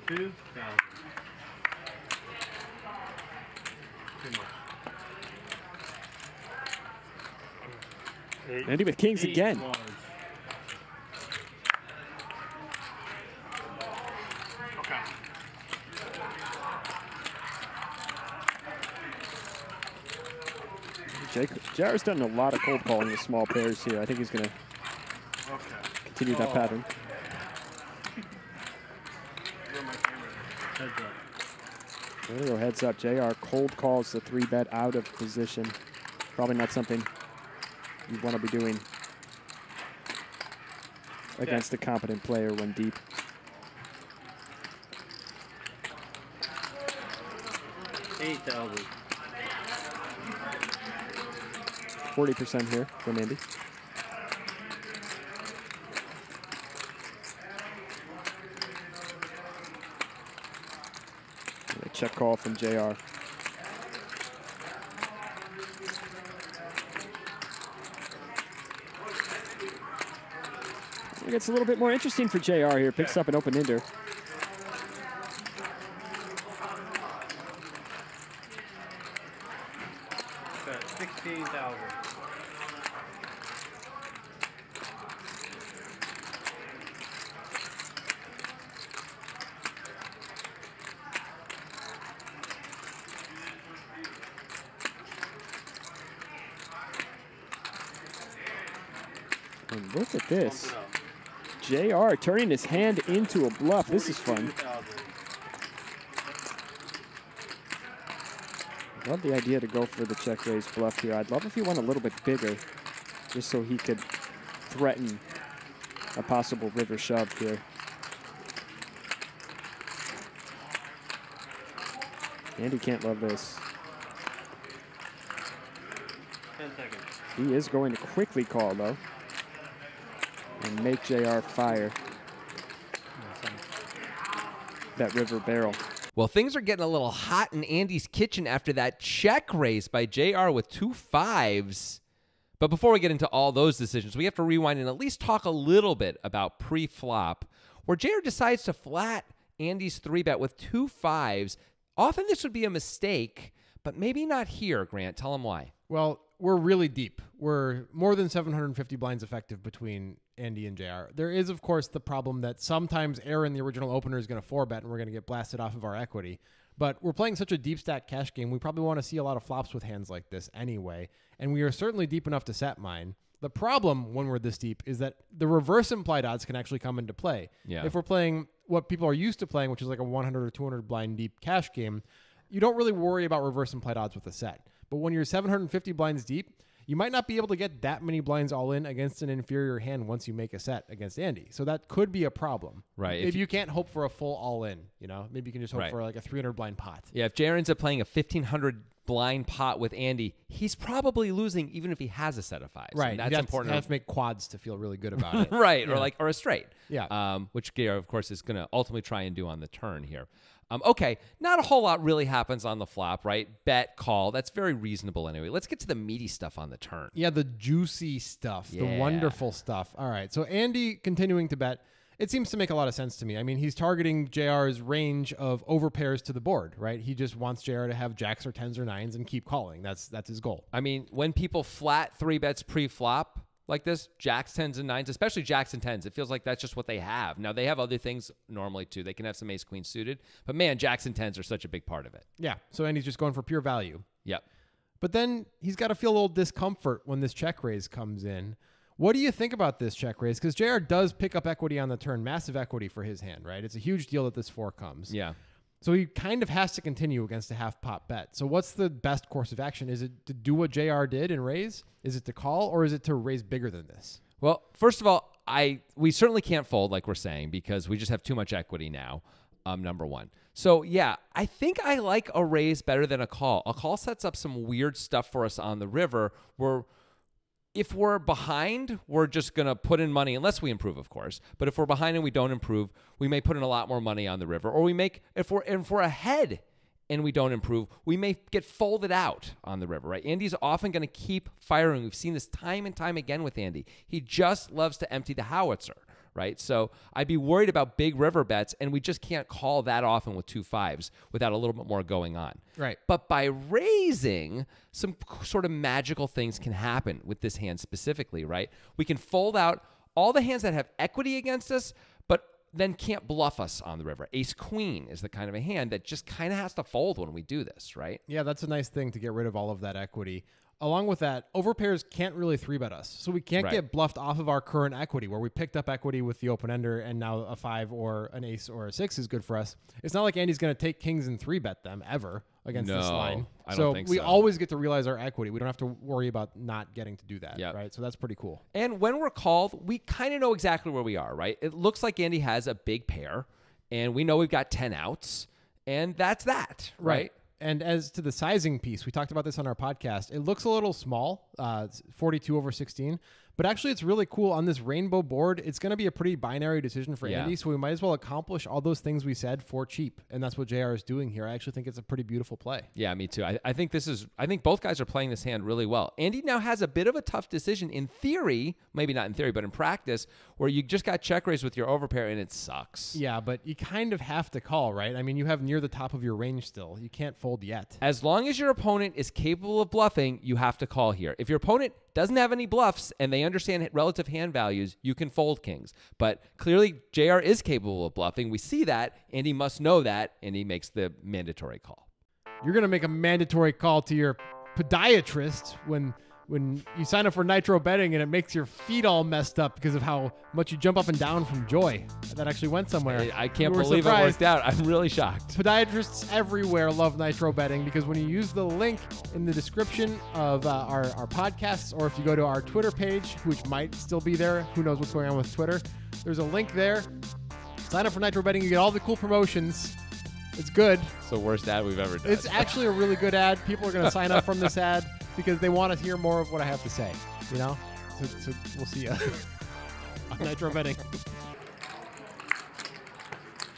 2,000. Too much. Andy with kings Eight again. large. Okay. JR's done a lot of cold calling with small pairs here. I think he's going to continue that pattern. Where my camera is. Heads up. There we go, heads up. JR cold calls the 3-bet out of position. Probably not something you want to be doing against a competent player when deep. $8,000. 40% here from Andy. And a check call from JR. It gets a little bit more interesting for JR here. Picks up an open-ender. Got 16,000. And look at this. JR turning his hand into a bluff. This is fun. Love the idea to go for the check raise bluff here. I'd love if he went a little bit bigger, just so he could threaten a possible river shove here. Andy can't love this. 10 seconds. He is going to quickly call, though, and make JR fire that river barrel. Well, things are getting a little hot in Andy's kitchen after that check raise by JR with 2 5s. But before we get into all those decisions, we have to rewind and at least talk a little bit about pre-flop, where JR decides to flat Andy's 3-bet with 2 5s. Often this would be a mistake, but maybe not here, Grant. Tell him why. Well, we're really deep. We're more than 750 blinds effective between Andy and JR. There is, of course, the problem that sometimes Aaron, the original opener, is going to 4-bet, and we're going to get blasted off of our equity. But we're playing such a deep stack cash game, we probably want to see a lot of flops with hands like this anyway, and we are certainly deep enough to set mine. The problem when we're this deep is that the reverse implied odds can actually come into play. Yeah. If we're playing what people are used to playing, which is like a 100 or 200 blind deep cash game, you don't really worry about reverse implied odds with a set. But when you're 750 blinds deep, you might not be able to get that many blinds all in against an inferior hand once you make a set against Andy. So that could be a problem. Right. If you can't hope for a full all in, you know, maybe you can just hope for like a 300 blind pot. Yeah, if JR ends up playing a 1,500 blind pot with Andy, he's probably losing even if he has a set of 5s. Right. And that's important. You have to make quads to feel really good about it. Right. Yeah. Or a straight. Yeah. Which JR, of course, is going to ultimately try and do on the turn here. Okay, not a whole lot really happens on the flop, right? Bet, call. That's very reasonable anyway. Let's get to the meaty stuff on the turn. Yeah, the juicy stuff, the Yeah. wonderful stuff. All right, so Andy continuing to bet. It seems to make a lot of sense to me. I mean, he's targeting JR's range of overpairs to the board, right? He just wants JR to have jacks or 10s or 9s and keep calling. That's his goal. I mean, when people flat 3-bets pre-flop like this, jacks, 10s, and 9s, especially jacks and 10s, it feels like that's just what they have. Now, they have other things normally, too. They can have some ace-queen suited. But, man, jacks and 10s are such a big part of it. Yeah, so Andy's just going for pure value. Yep. But then he's got to feel a little discomfort when this check raise comes in. What do you think about this check raise? Because JR does pick up equity on the turn, massive equity for his hand, right? It's a huge deal that this 4 comes. Yeah. So he kind of has to continue against a half-pot bet. So what's the best course of action? Is it to do what JR did and raise? Is it to call? Or is it to raise bigger than this? Well, first of all, we certainly can't fold, like we're saying, because we just have too much equity now, number one. So, yeah, I think I like a raise better than a call. A call sets up some weird stuff for us on the river where if we're behind, we're just going to put in money, unless we improve, of course. But if we're behind and we don't improve, we may put in a lot more money on the river. Or if we're ahead and we don't improve, we may get folded out on the river, right? Andy's often going to keep firing. We've seen this time and time again with Andy. He just loves to empty the howitzer, right? So I'd be worried about big river bets, and we just can't call that often with 2-5s without a little bit more going on. Right. But by raising, some sort of magical things can happen with this hand specifically, right? We can fold out all the hands that have equity against us, but then can't bluff us on the river. Ace queen is the kind of a hand that just kind of has to fold when we do this, right? Yeah, that's a nice thing to get rid of all of that equity. Along with that, overpairs can't really 3-bet us. So we can't Right. get bluffed off of our current equity where we picked up equity with the open ender and now a 5 or an ace or a 6 is good for us. It's not like Andy's going to take kings and 3-bet them ever against this No, line. I don't so think we so. always get to realize our equity. We don't have to worry about not getting to do that, Yep. right? So that's pretty cool. And when we're called, we kind of know exactly where we are, right? It looks like Andy has a big pair, and we know we've got 10 outs, and that's that, right? And as to the sizing piece, we talked about this on our podcast. It looks a little small, 42/16, but actually it's really cool on this rainbow board. It's going to be a pretty binary decision for Yeah. Andy, so we might as well accomplish all those things we said for cheap, and that's what JR is doing here. I actually think it's a pretty beautiful play. Yeah, me too. I think I think both guys are playing this hand really well. Andy now has a bit of a tough decision in theory, maybe not in theory, but in practice, where you just got check raised with your overpair and it sucks. Yeah, but you kind of have to call, right? I mean, you have near the top of your range still. You can't fold yet. As long as your opponent is capable of bluffing, you have to call here. If your opponent doesn't have any bluffs and they understand relative hand values, you can fold kings. But clearly, JR is capable of bluffing. We see that, and he must know that, and he makes the mandatory call. You're going to make a mandatory call to your podiatrist when you sign up for Nitro Betting and it makes your feet all messed up because of how much you jump up and down from joy. That actually went somewhere. I can't You were believe it surprised. worked out. I'm really shocked. Podiatrists everywhere love Nitro Betting because when you use the link in the description of our podcasts, or if you go to our Twitter page, which might still be there, who knows what's going on with Twitter, there's a link there. Sign up for Nitro Betting. You get all the cool promotions. It's good. It's the worst ad we've ever done. It's actually a really good ad. People are going to sign up from this ad because they want to hear more of what I have to say, you know? So we'll see you on Nitro Betting.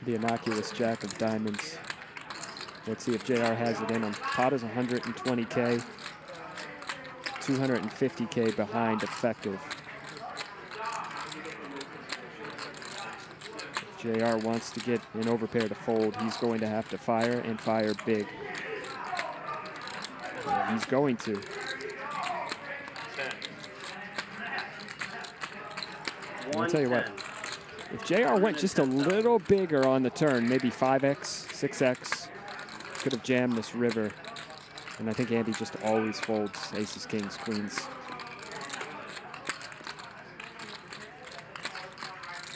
The innocuous jack of diamonds. Let's see if JR has it in him. Pot is 120K. 250K behind effective. If JR wants to get an overpair to fold, he's going to have to fire and fire big. And he's going to. 10. I'll tell you what. If JR went just a little bigger on the turn, maybe 5x, 6x, could have jammed this river. And I think Andy just always folds aces, kings, queens.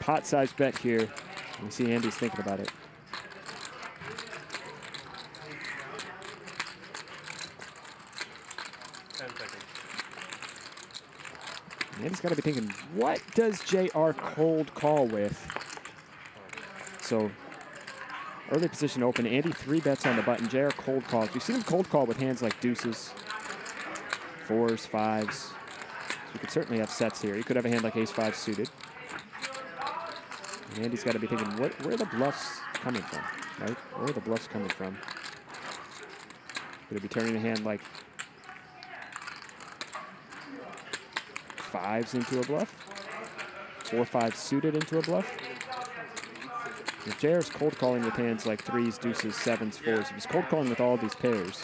Pot size bet here. We see Andy's thinking about it. Andy's got to be thinking, what does JR cold call with? So, early position open. Andy 3-bets on the button. JR cold calls. We've seen him cold call with hands like deuces, 4s, 5s. So we could certainly have sets here. He could have a hand like ace-5 suited. And Andy's got to be thinking, where are the bluffs coming from, right? Where are the bluffs coming from? Could it be turning a hand like 5s into a bluff? 4-5 suited into a bluff? If JR's cold calling with hands like 3s, deuces, 7s, 4s, if he's cold calling with all these pairs,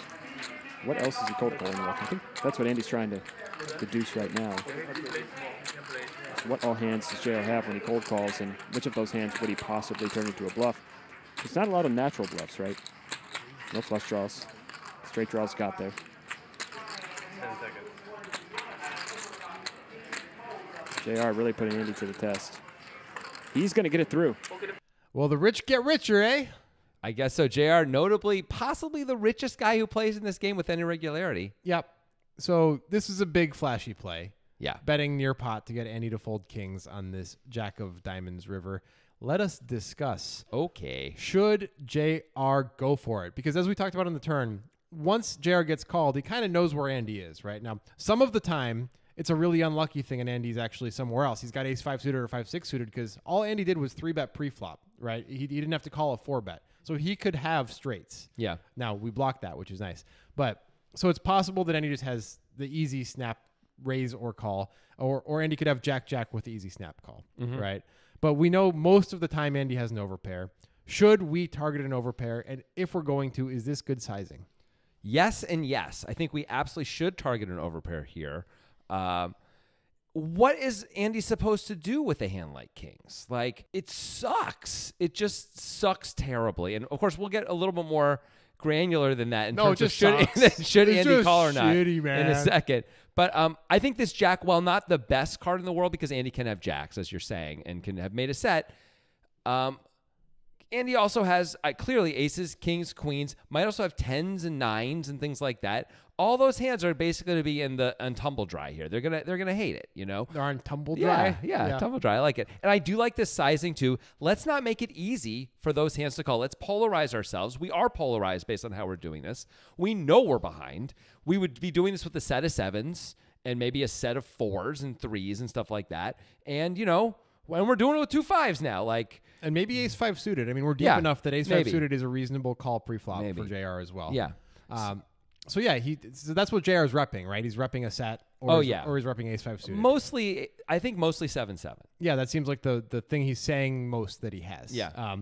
what else is he cold calling with? I think that's what Andy's trying to deduce right now. So what all hands does JR have when he cold calls, and which of those hands would he possibly turn into a bluff? There's not a lot of natural bluffs, right? No flush draws. Straight draws got there. 10 seconds. JR really putting Andy to the test. He's going to get it through. Well, the rich get richer, eh? I guess so. JR, notably, possibly the richest guy who plays in this game with any regularity. Yep. So this is a big flashy play. Yeah. Betting near pot to get Andy to fold kings on this Jack of Diamonds river. Let us discuss. Okay. Should JR go for it? Because as we talked about on the turn, once JR gets called, he kind of knows where Andy is, right? Now, some of the time, it's a really unlucky thing and Andy's actually somewhere else. He's got ace-5 suited or 5-6 suited because all Andy did was 3-bet pre-flop, right? He didn't have to call a 4-bet. So he could have straights. Yeah. Now, we blocked that, which is nice. But so it's possible that Andy just has the easy snap raise or call, or Andy could have Jack-Jack with the easy snap call, right? But we know most of the time Andy has an overpair. Should we target an overpair? And if we're going to, is this good sizing? Yes and yes. I think we absolutely should target an overpair here. What is Andy supposed to do with a hand like kings? Like, it sucks. It just sucks terribly. And, of course, we'll get a little bit more granular than that in terms of should Andy call or not shitty, man. in a second. But I think this jack, while not the best card in the world, because Andy can have jacks, as you're saying, and can have made a set, Andy also has clearly aces, kings, queens, might also have 10s and 9s and things like that. All those hands are basically going to be on tumble dry here. They're gonna hate it, you know. They're on tumble dry. Yeah, tumble dry. I like it, and I do like this sizing too. Let's not make it easy for those hands to call. Let's polarize ourselves. We are polarized based on how we're doing this. We know we're behind. We would be doing this with a set of 7s and maybe a set of 4s and 3s and stuff like that. And you know, when we're doing it with 2 5s now, like. And maybe ace 5 suited. I mean, we're deep enough that ace 5 suited is a reasonable call pre-flop for JR as well. Yeah. So that's what JR is repping, right? He's repping a set. Or he's repping ace 5 suited. I think mostly 7-7. Yeah, that seems like the thing he's saying most that he has. Yeah.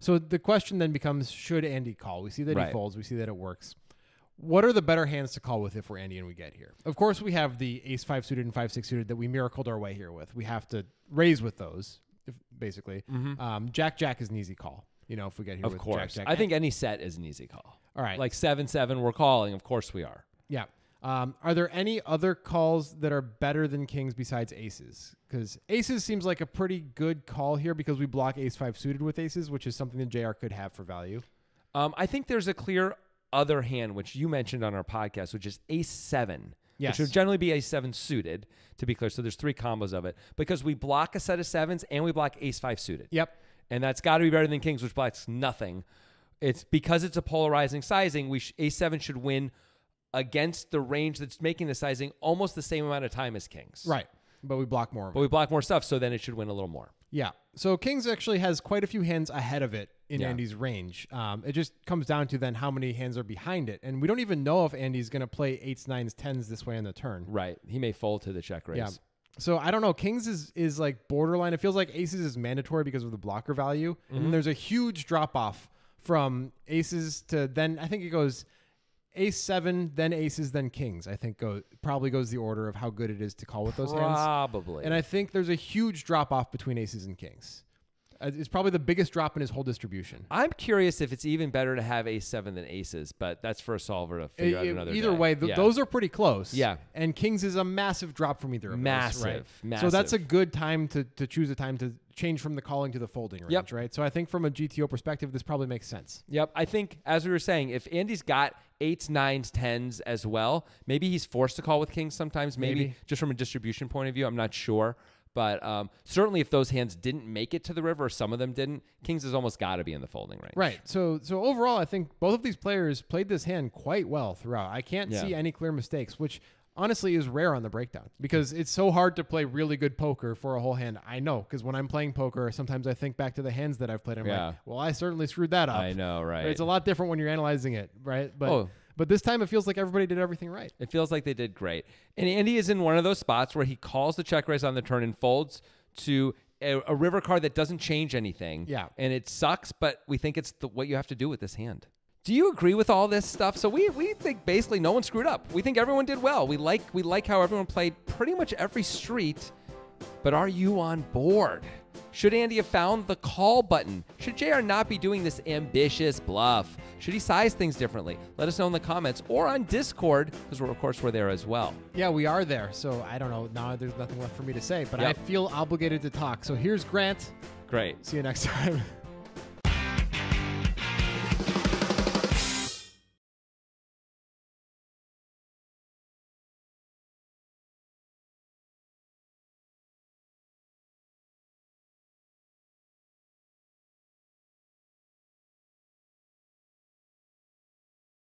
So the question then becomes, should Andy call? We see that he folds. We see that it works. What are the better hands to call with if we're Andy and we get here? Of course, we have the ace 5 suited and 5-6 suited that we miracled our way here with. We have to raise with those, basically. Jack is an easy call. You know, if we get here of with course. Jack. I think any set is an easy call. All right. Like 7-7, we're calling. Of course we are. Yeah. Are there any other calls that are better than kings besides aces? Because aces seems like a pretty good call here because we block ace 5 suited with aces, which is something that JR could have for value. I think there's a clear other hand, which you mentioned on our podcast, which is ace 7. Yes. Which would generally be ace 7 suited, to be clear. So there's 3 combos of it. Because we block a set of 7s and we block ace 5 suited. Yep. And that's got to be better than kings, which blocks nothing. It's because it's a polarizing sizing. Ace 7 should win against the range that's making the sizing almost the same amount of time as kings. Right. But we block more. But we block more stuff, so then it should win a little more. Yeah. So kings actually has quite a few hands ahead of it in Yeah. Andy's range. It just comes down to then how many hands are behind it. And we don't even know if Andy's going to play 8s, 9s, 10s this way on the turn. Right. He may fold to the check raise. Yeah. So I don't know. Kings is like borderline. It feels like aces is mandatory because of the blocker value. And then there's a huge drop off from aces to then I think it goes ace 7, then aces, then kings. I think probably goes the order of how good it is to call with those hands. Probably. And I think there's a huge drop off between aces and kings. It's probably the biggest drop in his whole distribution. I'm curious if it's even better to have ace 7 than aces, but that's for a solver to figure out another Either day. way, those are pretty close. Yeah. And kings is a massive drop from either of those. Massive. So that's a good time to choose a time to change from the calling to the folding range, Yep. right? So I think from a GTO perspective, this probably makes sense. Yep. I think, as we were saying, if Andy's got 8s, 9s, 10s as well, maybe he's forced to call with kings sometimes, maybe. Just from a distribution point of view. I'm not sure. But certainly if those hands didn't make it to the river, or some of them didn't, kings has almost got to be in the folding range. Right. So overall, I think both of these players played this hand quite well throughout. I can't see any clear mistakes, which honestly is rare on the breakdown because it's so hard to play really good poker for a whole hand. I know, because when I'm playing poker, sometimes I think back to the hands that I've played. I'm like, well, I certainly screwed that up. I know, right? It's a lot different when you're analyzing it, right? But this time it feels like everybody did everything right. It feels like they did great. And Andy is in one of those spots where he calls the check raise on the turn and folds to a river card that doesn't change anything. Yeah. And it sucks, but we think it's what you have to do with this hand. Do you agree with all this stuff? So we think basically no one screwed up. We think everyone did well. We like how everyone played pretty much every street. But are you on board? Should Andy have found the call button? Should JR not be doing this ambitious bluff? Should he size things differently? Let us know in the comments or on Discord, because of course we're there as well. Yeah, we are there. So I don't know. Now there's nothing left for me to say, but I feel obligated to talk. So here's Grant. Great. See you next time.